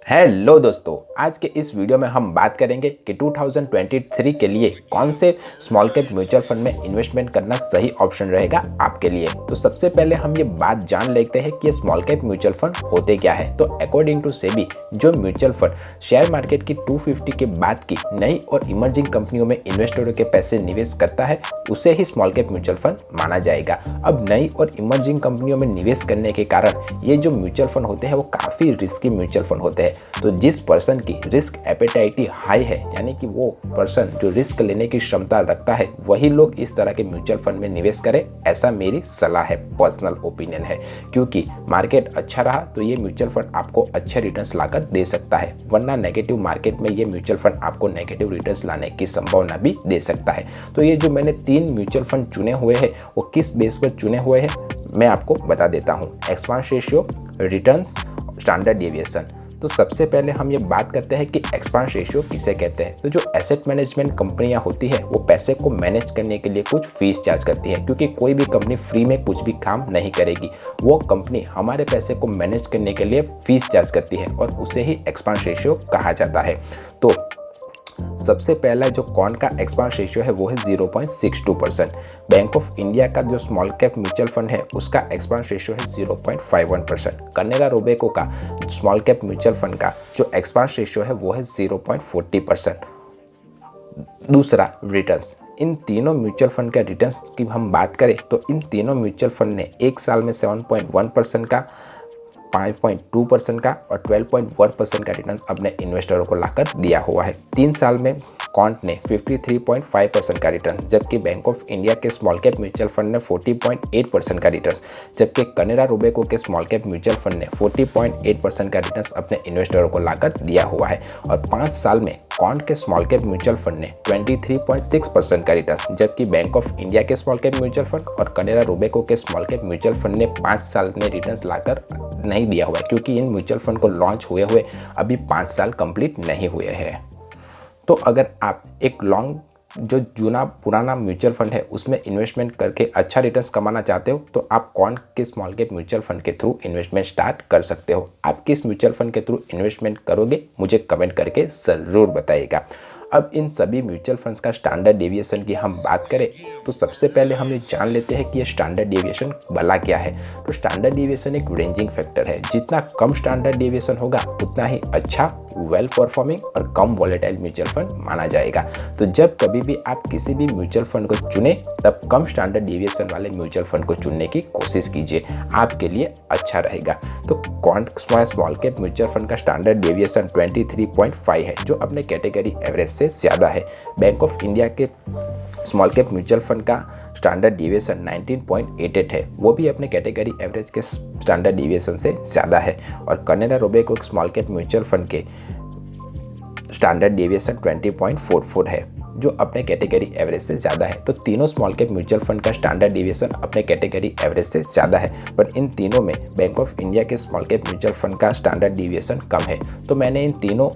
Hello दोस्तों, आज के इस वीडियो में हम बात करेंगे कि 2023 के लिए कौन से स्मॉल कैप म्यूचुअल फंड में इन्वेस्टमेंट करना सही ऑप्शन रहेगा आपके लिए। तो सबसे पहले हम ये बात जान लेते हैं कि ये स्मॉल कैप म्यूचुअल फंड होते क्या है। तो अकॉर्डिंग टू सेबी, जो म्यूचुअल फंड शेयर मार्केट की 250 के बाद की नई और इमर्जिंग कंपनियों में इन्वेस्टरों के पैसे निवेश करता है, उसे ही स्मॉल कैप म्यूचुअल फंड माना जाएगा। अब नई और इमर्जिंग कंपनियों में निवेश करने के कारण ये जो म्यूचुअल फंड होते हैं वो काफ़ी रिस्की म्यूचुअल फंड होते हैं। तो जिस पर्सन की रिस्क एपेटाइटी हाई है, यानी कि वो पर्सन जो रिस्क लेने की क्षमता रखता है, वही लोग इस तरह के म्यूचुअल फंड में निवेश करें, ऐसा मेरी सलाह है, पर्सनल ओपिनियन है। क्योंकि मार्केट अच्छा रहा तो ये म्यूचुअल फंड आपको अच्छे रिटर्न्स लाकर दे सकता है, वरना नेगेटिव मार्केट में ये म्यूचुअल फंड आपको नेगेटिव रिटर्न्स लाने की संभावना भी दे सकता है। तो ये जो मैंने 3 म्यूचुअल फंड चुने हुए हैं वो किस बेस पर चुने हुए हैं मैं आपको बता देता हूँ। Expense ratio, returns, standard deviation. तो सबसे पहले हम ये बात करते हैं कि एक्सपेंस रेशियो किसे कहते हैं। तो जो एसेट मैनेजमेंट कंपनियां होती है वो पैसे को मैनेज करने के लिए कुछ फीस चार्ज करती है, क्योंकि कोई भी कंपनी फ्री में कुछ भी काम नहीं करेगी। वो कंपनी हमारे पैसे को मैनेज करने के लिए फीस चार्ज करती है और उसे ही एक्सपेंस रेशियो कहा जाता है। तो सबसे पहला जो कौन का एक्सपेंस रेशियो है वो है 0.62%। बैंक ऑफ इंडिया का जो स्मॉल कैप म्यूचुअल फंड है उसका एक्सपेंस रेशियो है 0.51%। कनेरा रोबेको का स्मॉल कैप म्यूचुअल फंड का जो एक्सपेंस रेशियो है वो है 0.40%। दूसरा, रिटर्न्स। इन तीनों म्यूचुअल फंड के रिटर्न्स की हम बात करें तो इन तीनों म्यूचुअल फंड ने एक साल में 7.1% का, 5.2% का और 12.1% का रिटर्न अपने इन्वेस्टरों को लाकर दिया हुआ है। 3 साल में क्वांट ने 53.5% का रिटर्न, जबकि बैंक ऑफ इंडिया के स्मॉल कैप म्यूचुअल फंड ने 40.8% का रिटर्न, जबकि कनेरा रोबेको के स्मॉल कैप म्यूचुअल फंड ने 40.8% का रिटर्न अपने इन्वेस्टरों को लाकर दिया हुआ है। और 5 साल में क्वांट के स्मॉल कैप म्यूचुअल फंड ने 23.6% का रिटर्न, जबकि बैंक ऑफ इंडिया के स्मॉल कैप म्यूचुअल फंड और कनेरा रोबेको के स्मॉल कैप म्यूचुअल फंड ने 5 साल में रिटर्न लाकर नहीं दिया हुआ है, क्योंकि इन म्यूचुअल फंड को लॉन्च हुए हुए अभी 5 साल कंप्लीट नहीं हुए हैं। तो अगर आप एक लॉन्ग जो पुराना म्यूचुअल फंड है उसमें इन्वेस्टमेंट करके अच्छा रिटर्न्स कमाना चाहते हो तो आप कौन के स्मॉल कैप म्यूचुअल फंड के थ्रू इन्वेस्टमेंट स्टार्ट कर सकते हो। आप किस म्यूचुअल फंड के थ्रू इन्वेस्टमेंट करोगे मुझे कमेंट करके ज़रूर बताइएगा। अब इन सभी म्यूचुअल फंड्स का स्टैंडर्ड डेविएशन की हम बात करें तो सबसे पहले हम ये जान लेते हैं कि ये स्टैंडर्ड डेविएशन भला क्या है। तो स्टैंडर्ड डेविएशन एक रेंजिंग फैक्टर है। जितना कम स्टैंडर्ड डेविएशन होगा उतना ही अच्छा, वेल परफॉर्मिंग और कम वॉलेटाइल म्यूचुअल फंड माना जाएगा। तो जब कभी भी आप किसी भी म्यूचुअल फंड को चुने तब कम स्टैंडर्ड डेविएशन वाले म्यूचुअल फंड को चुनने की कोशिश कीजिए, आपके लिए अच्छा रहेगा। तो quant small cap mutual fund का स्टैंडर्ड डेविएशन 23.5 है, जो अपने कैटेगरी एवरेज से ज़्यादा है। बैंक ऑफ इंडिया के स्मॉल कैप म्यूचुअल फंड का स्टैंडर्ड डेविएशन 19.88 है, वो भी अपने कैटेगरी एवरेज के स्टैंडर्ड डेविएशन से ज़्यादा है। और Canara Robeco small cap mutual fund के स्टैंडर्ड डेविएशन 20.44 है, जो अपने कैटेगरी एवरेज से ज़्यादा है। तो तीनों स्मॉल कैप म्यूचुअल फंड का स्टैंडर्ड डेविएशन अपने कैटेगरी एवरेज से ज़्यादा है, पर इन तीनों में बैंक ऑफ इंडिया के स्मॉल कैप म्यूचुअल फंड का स्टैंडर्ड डेविएशन कम है। तो मैंने इन तीनों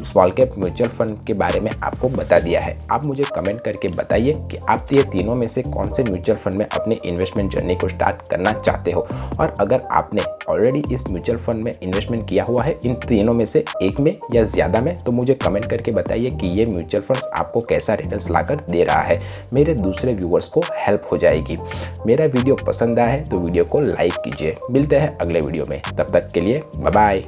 स्मॉल कैप म्यूचुअल फंड के बारे में आपको बता दिया है। आप मुझे कमेंट करके बताइए कि आप ये तीनों में से कौन से म्यूचुअल फंड में अपनी इन्वेस्टमेंट जर्नी को स्टार्ट करना चाहते हो। और अगर आपने ऑलरेडी इस म्यूचुअल फंड में इन्वेस्टमेंट किया हुआ है इन तीनों में से एक में या ज़्यादा में, तो मुझे कमेंट करके बताइए कि ये म्यूचुअल फंड्स आपको कैसा रिटर्न्स लाकर दे रहा है। मेरे दूसरे व्यूअर्स को हेल्प हो जाएगी। मेरा वीडियो पसंद आया है तो वीडियो को लाइक कीजिए। मिलते हैं अगले वीडियो में, तब तक के लिए बाय बाय।